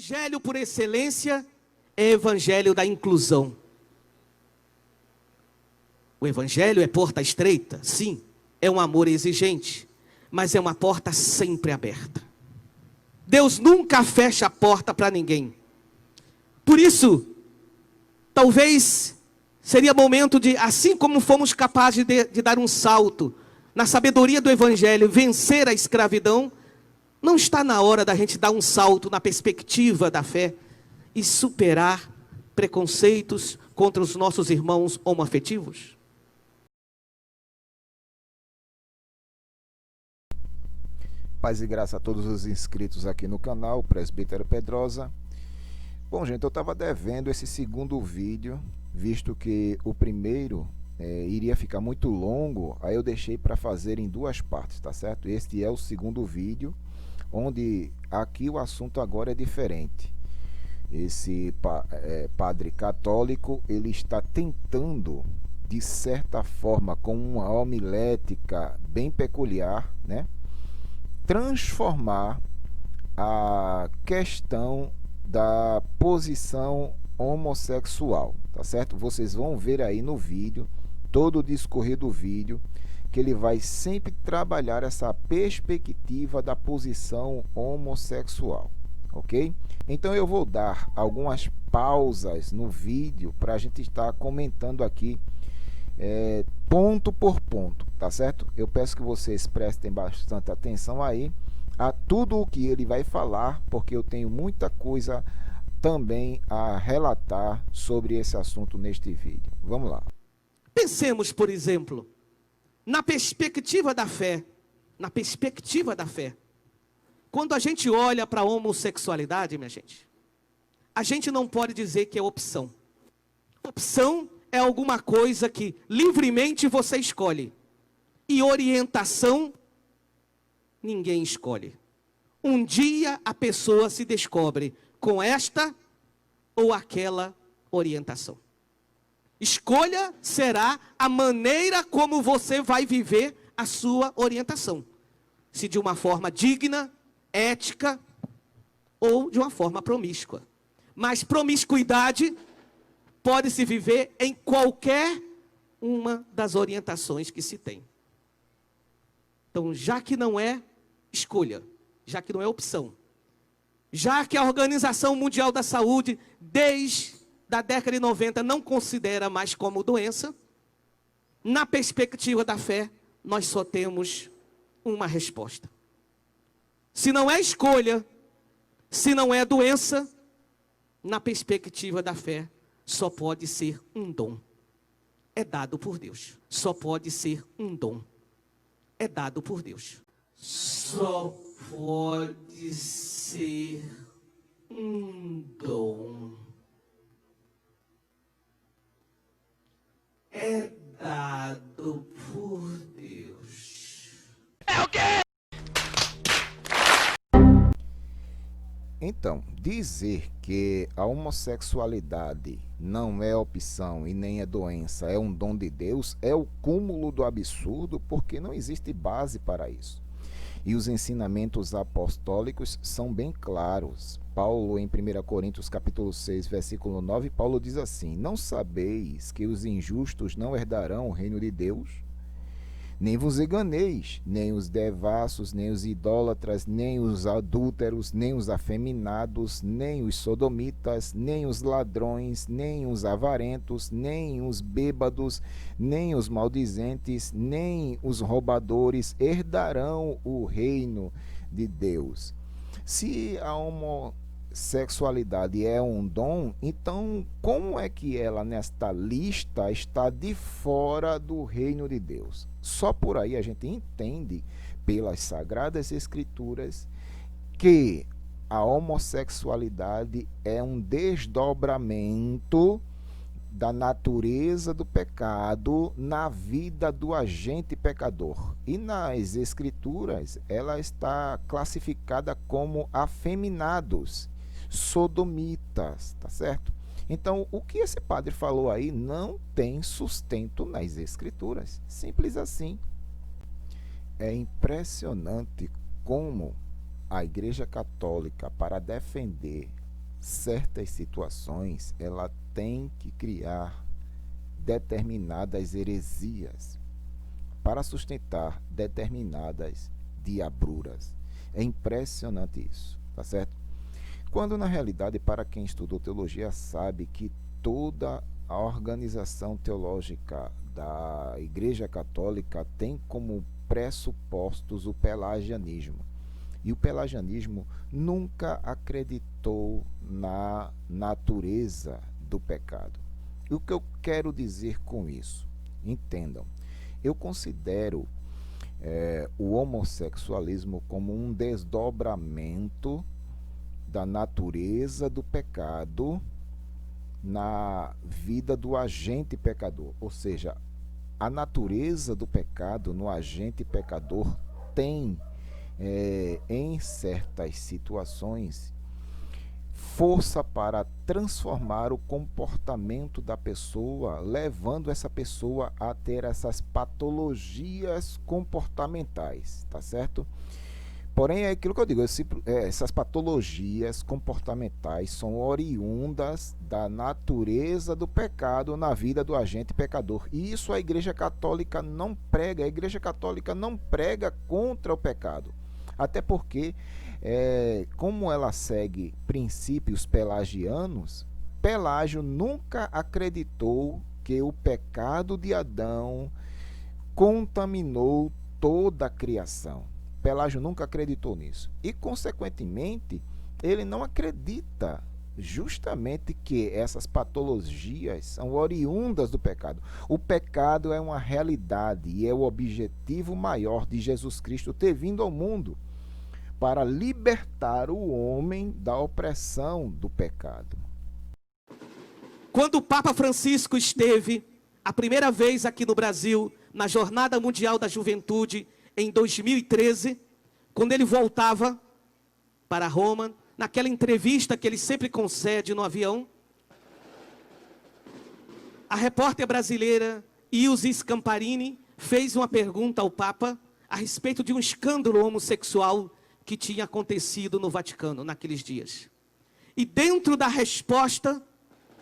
evangelho por excelência é evangelho da inclusão. O evangelho é porta estreita, sim, é um amor exigente, mas é uma porta sempre aberta. Deus nunca fecha a porta para ninguém. Por isso, talvez seria momento de, assim como fomos capazes de dar um salto na sabedoria do evangelho, vencer a escravidão, não está na hora da gente dar um salto na perspectiva da fé e superar preconceitos contra os nossos irmãos homoafetivos? Paz e graça a todos os inscritos aqui no canal, Presbítero Pedrosa. Bom, gente, eu estava devendo esse segundo vídeo, visto que o primeiro iria ficar muito longo, aí eu deixei para fazer em duas partes, tá certo? Este é o segundo vídeo, onde aqui o assunto agora é diferente. Esse padre católico, ele está tentando, de certa forma, com uma homilética bem peculiar, né, transformar a questão da posição homossexual, tá certo? Vocês vão ver aí no vídeo, todo o discorrer do vídeo, que ele vai sempre trabalhar essa perspectiva da posição homossexual, ok? Então eu vou dar algumas pausas no vídeo para a gente estar comentando aqui ponto por ponto, tá certo? Eu peço que vocês prestem bastante atenção aí a tudo o que ele vai falar, porque eu tenho muita coisa também a relatar sobre esse assunto neste vídeo. Vamos lá. Pensemos, por exemplo, na perspectiva da fé. Na perspectiva da fé. Quando a gente olha para a homossexualidade, minha gente, a gente não pode dizer que é opção. Opção é alguma coisa que livremente você escolhe. E orientação, ninguém escolhe. Um dia a pessoa se descobre com esta ou aquela orientação. Escolha será a maneira como você vai viver a sua orientação. Se de uma forma digna, ética ou de uma forma promíscua. Mas promiscuidade pode se viver em qualquer uma das orientações que se tem. Então, já que não é escolha, já que não é opção, já que a Organização Mundial da Saúde, desde a década de 90, não considera mais como doença, na perspectiva da fé, nós só temos uma resposta. Se não é escolha, se não é doença, na perspectiva da fé, só pode ser um dom. É dado por Deus. Só pode ser um dom. É dado por Deus. Só pode ser um dom. É dado por Deus. É o quê? Então, dizer que a homossexualidade não é opção e nem é doença, é um dom de Deus, é o cúmulo do absurdo, porque não existe base para isso. E os ensinamentos apostólicos são bem claros. Paulo, em 1 Coríntios capítulo 6, versículo 9, Paulo diz assim: não sabeis que os injustos não herdarão o reino de Deus? Nem vos enganeis, nem os devassos, nem os idólatras, nem os adúlteros, nem os afeminados, nem os sodomitas, nem os ladrões, nem os avarentos, nem os bêbados, nem os maldizentes, nem os roubadores herdarão o reino de Deus. Se a homossexualidade é um dom, então como é que ela nesta lista está de fora do reino de Deus? Só por aí a gente entende pelas Sagradas Escrituras que a homossexualidade é um desdobramento da natureza do pecado na vida do agente pecador. E nas Escrituras ela está classificada como afeminados, sodomitas, tá certo? Então, o que esse padre falou aí não tem sustento nas Escrituras. Simples assim. É impressionante como a Igreja Católica, para defender certas situações, ela tem que criar determinadas heresias para sustentar determinadas diabruras. É impressionante isso, tá certo? Quando na realidade, para quem estudou teologia sabe que toda a organização teológica da Igreja Católica tem como pressupostos o pelagianismo. E o pelagianismo nunca acreditou na natureza do pecado. E o que eu quero dizer com isso? Entendam, eu considero o homossexualismo como um desdobramento da natureza do pecado na vida do agente pecador. Ou seja, a natureza do pecado no agente pecador tem, em certas situações, força para transformar o comportamento da pessoa, levando essa pessoa a ter essas patologias comportamentais, tá certo? Porém, é aquilo que eu digo, essas patologias comportamentais são oriundas da natureza do pecado na vida do agente pecador. E isso a Igreja Católica não prega. A Igreja Católica não prega contra o pecado. Até porque, como ela segue princípios pelagianos, Pelágio nunca acreditou que o pecado de Adão contaminou toda a criação. Pelágio nunca acreditou nisso. E, consequentemente, ele não acredita justamente que essas patologias são oriundas do pecado. O pecado é uma realidade e é o objetivo maior de Jesus Cristo ter vindo ao mundo para libertar o homem da opressão do pecado. Quando o Papa Francisco esteve a primeira vez aqui no Brasil, na Jornada Mundial da Juventude, em 2013, quando ele voltava para Roma, naquela entrevista que ele sempre concede no avião, a repórter brasileira Ilse Scamparini fez uma pergunta ao Papa a respeito de um escândalo homossexual que tinha acontecido no Vaticano naqueles dias. E dentro da resposta,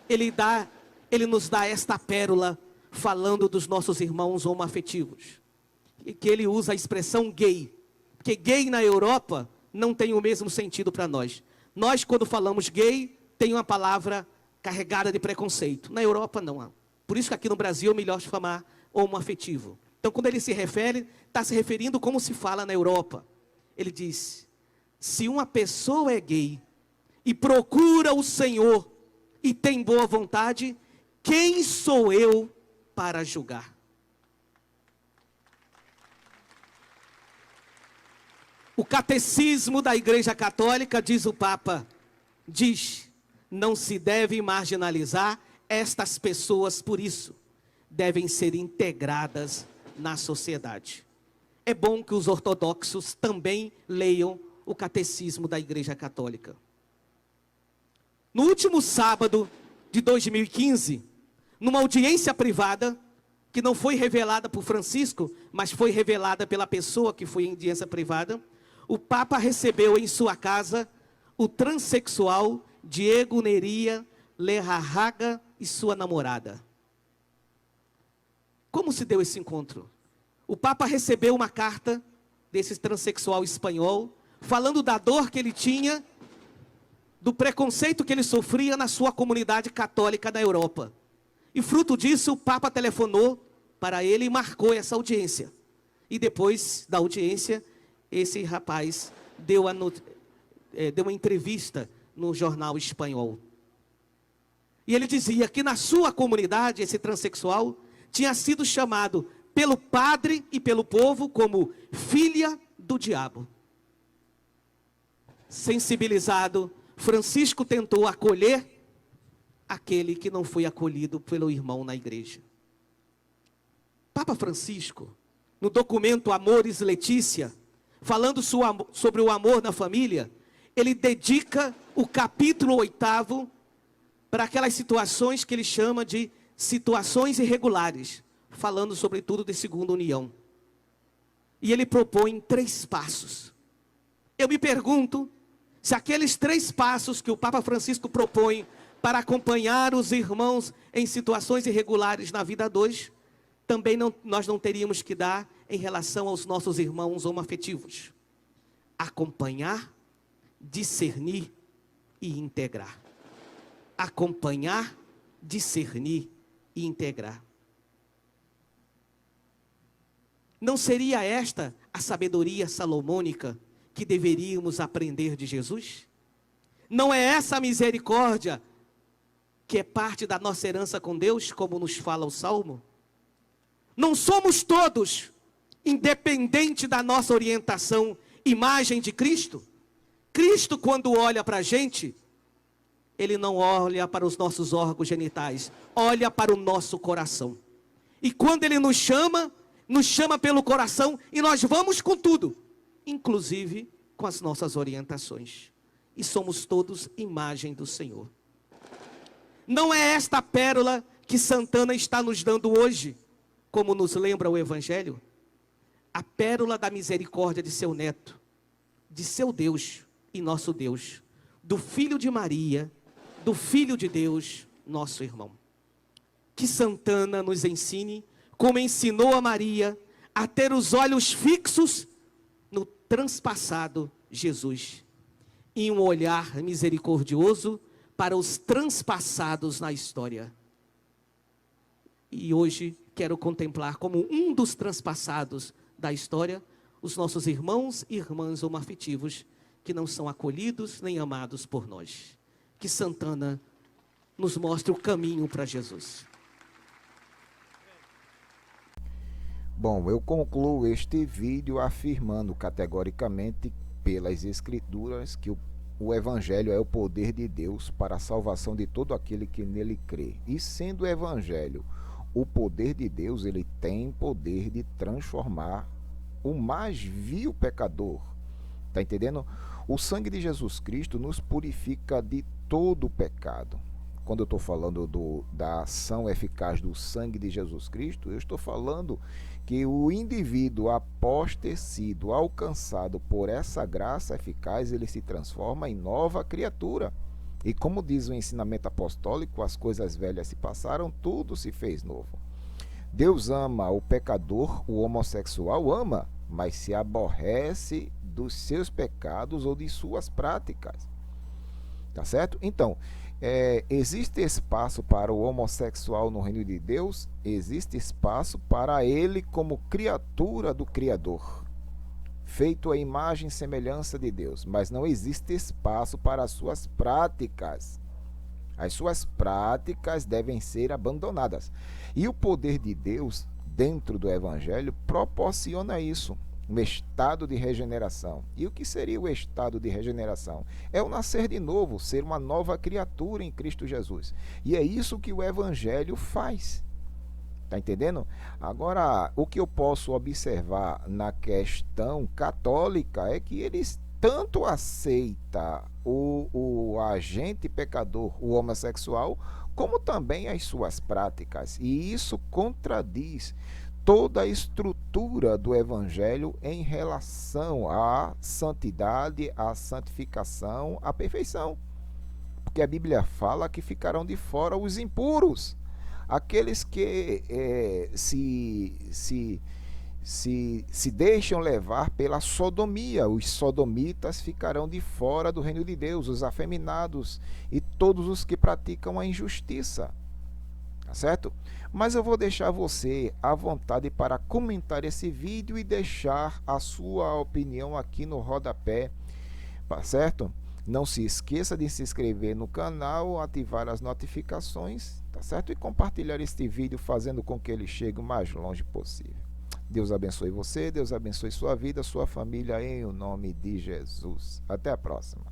ele nos dá esta pérola, falando dos nossos irmãos homoafetivos. E que ele usa a expressão gay. Porque gay na Europa não tem o mesmo sentido para nós. Nós, quando falamos gay, tem uma palavra carregada de preconceito. Na Europa, não há. Por isso que aqui no Brasil é melhor chamar homoafetivo. Então, quando ele se refere, está se referindo como se fala na Europa. Ele diz, se uma pessoa é gay e procura o Senhor e tem boa vontade, quem sou eu para julgar? O catecismo da Igreja Católica, diz o Papa, diz, não se deve marginalizar estas pessoas por isso. Devem ser integradas na sociedade. É bom que os ortodoxos também leiam o catecismo da Igreja Católica. No último sábado de 2015, numa audiência privada, que não foi revelada por Francisco, mas foi revelada pela pessoa que foi em audiência privada, o Papa recebeu em sua casa o transexual Diego Neria Lerrahaga e sua namorada. Como se deu esse encontro? O Papa recebeu uma carta desse transexual espanhol, falando da dor que ele tinha, do preconceito que ele sofria na sua comunidade católica da Europa. E fruto disso, o Papa telefonou para ele e marcou essa audiência. E depois da audiência, esse rapaz deu uma entrevista no jornal espanhol. E ele dizia que na sua comunidade, esse transexual tinha sido chamado pelo padre e pelo povo como filha do diabo. Sensibilizado, Francisco tentou acolher aquele que não foi acolhido pelo irmão na igreja. Papa Francisco, no documento Amoris Laetitia, falando sobre o amor na família, ele dedica o capítulo 8º para aquelas situações que ele chama de situações irregulares, falando sobretudo de segunda união. E ele propõe 3 passos. Eu me pergunto Se aqueles 3 passos que o Papa Francisco propõe para acompanhar os irmãos em situações irregulares na vida a dois, também nós não teríamos que dar em relação aos nossos irmãos homoafetivos. Acompanhar, discernir e integrar. Acompanhar, discernir e integrar. Não seria esta a sabedoria salomônica que deveríamos aprender de Jesus? Não é essa a misericórdia que é parte da nossa herança com Deus, como nos fala o Salmo? Não somos todos, independente da nossa orientação, imagem de Cristo? Cristo, quando olha para a gente, Ele não olha para os nossos órgãos genitais, olha para o nosso coração. E quando Ele nos chama pelo coração e nós vamos com tudo, inclusive com as nossas orientações. E somos todos imagem do Senhor. Não é esta a pérola que Santana está nos dando hoje, como nos lembra o Evangelho? A pérola da misericórdia de seu neto, de seu Deus e nosso Deus, do Filho de Maria, do Filho de Deus, nosso irmão. Que Santana nos ensine, como ensinou a Maria, a ter os olhos fixos no transpassado Jesus, e um olhar misericordioso para os transpassados na história. E hoje quero contemplar como um dos transpassados da história, os nossos irmãos e irmãs homoafetivos, que não são acolhidos nem amados por nós. Que Santana nos mostre o caminho para Jesus. Bom, eu concluo este vídeo afirmando categoricamente pelas Escrituras que o Evangelho é o poder de Deus para a salvação de todo aquele que nele crê. E sendo o Evangelho o poder de Deus, ele tem poder de transformar o mais vil pecador. Está entendendo? O sangue de Jesus Cristo nos purifica de todo o pecado. Quando eu estou falando da ação eficaz do sangue de Jesus Cristo, eu estou falando que o indivíduo, após ter sido alcançado por essa graça eficaz, ele se transforma em nova criatura. E como diz o ensinamento apostólico, as coisas velhas se passaram, tudo se fez novo. Deus ama o pecador, o homossexual ama, mas se aborrece dos seus pecados ou de suas práticas. Tá certo? Então, existe espaço para o homossexual no reino de Deus, existe espaço para ele como criatura do Criador, feito à imagem e semelhança de Deus, mas não existe espaço para as suas práticas. As suas práticas devem ser abandonadas. E o poder de Deus, dentro do Evangelho, proporciona isso, um estado de regeneração. E o que seria o estado de regeneração? É o nascer de novo, ser uma nova criatura em Cristo Jesus. E é isso que o Evangelho faz. Está entendendo? Agora, o que eu posso observar na questão católica é que eles tanto aceitam o agente pecador, o homossexual, como também as suas práticas. E isso contradiz toda a estrutura do Evangelho em relação à santidade, à santificação, à perfeição. Porque a Bíblia fala que ficarão de fora os impuros, aqueles que se deixam levar pela sodomia. Os sodomitas ficarão de fora do reino de Deus, os afeminados e todos os que praticam a injustiça. Tá certo? Mas eu vou deixar você à vontade para comentar esse vídeo e deixar a sua opinião aqui no rodapé, tá certo? Não se esqueça de se inscrever no canal, ativar as notificações, tá certo? E compartilhar este vídeo, fazendo com que ele chegue o mais longe possível. Deus abençoe você, Deus abençoe sua vida, sua família, em o nome de Jesus. Até a próxima.